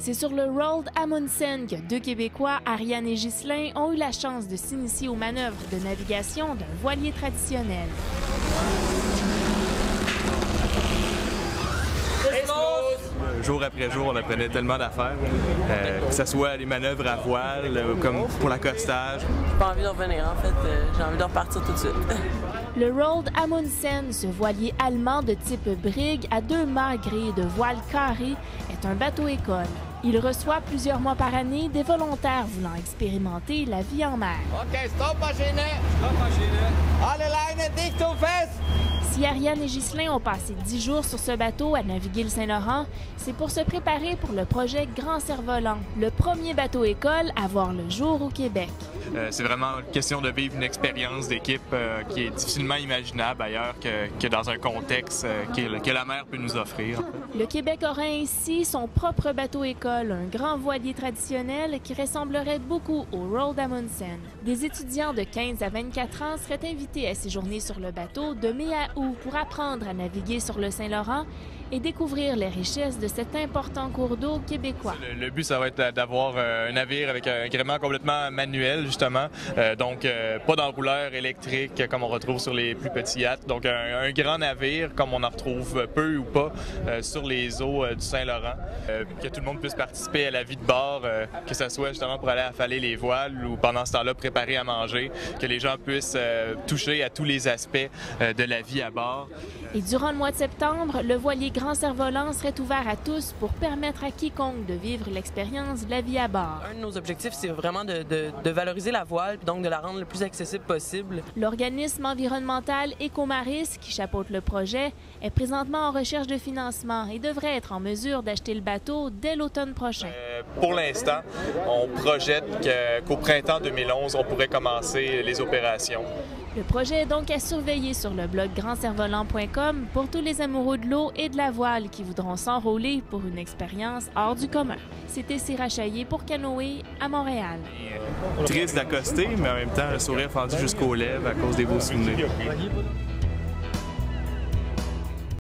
C'est sur le Roald Amundsen que deux Québécois, Ariane et Ghislain, ont eu la chance de s'initier aux manœuvres de navigation d'un voilier traditionnel. Jour après jour, on apprenait tellement d'affaires, que ce soit les manœuvres à voile, comme pour l'accostage. J'ai pas envie de revenir, en fait. J'ai envie de repartir tout de suite. Le Roald Amundsen, ce voilier allemand de type Brig à 2 mâts gréés de voile carré, est un bateau-école. Il reçoit plusieurs mois par année des volontaires voulant expérimenter la vie en mer. OK, stop Maschine! Stop Maschine! Alle Leine dicht und fest! Si Ariane et Ghislain ont passé 10 jours sur ce bateau à naviguer le Saint-Laurent, c'est pour se préparer pour le projet Grand Cerf-Volant, le premier bateau-école à voir le jour au Québec. C'est vraiment question de vivre une expérience d'équipe qui est difficilement imaginable ailleurs que dans un contexte que la mer peut nous offrir. Le Québec aura ainsi son propre bateau-école, un grand voilier traditionnel qui ressemblerait beaucoup au Roald Amundsen. Des étudiants de 15 à 24 ans seraient invités à séjourner sur le bateau de mai à août pour apprendre à naviguer sur le Saint-Laurent et découvrir les richesses de cet important cours d'eau québécois. Le but, ça va être d'avoir un navire avec un gréement complètement manuel, justement. Donc, pas d'enrouleur électrique comme on retrouve sur les plus petits yachts. Donc, un grand navire, comme on en retrouve peu ou pas sur les eaux du Saint-Laurent. Que tout le monde puisse participer à la vie de bord, que ce soit justement pour aller affaler les voiles ou pendant ce temps-là préparer à manger, que les gens puissent toucher à tous les aspects de la vie à bord. Et durant le mois de septembre, le voilier Grand Cerf-Volant serait ouvert à tous pour permettre à quiconque de vivre l'expérience de la vie à bord. Un de nos objectifs, c'est vraiment de valoriser la voile, donc de la rendre le plus accessible possible. L'organisme environnemental Ecomaris, qui chapeaute le projet, est présentement en recherche de financement et devrait être en mesure d'acheter le bateau dès l'automne prochain. Pour l'instant, on projette qu'au printemps 2011, on pourrait commencer les opérations. Le projet est donc à surveiller sur le blog grandcerfvolant.com pour tous les amoureux de l'eau et de la voile qui voudront s'enrôler pour une expérience hors du commun. C'était Syrah Chaillé pour Canoë à Montréal. Triste d'accoster, mais en même temps, le sourire fendu jusqu'aux lèvres à cause des beaux souvenirs.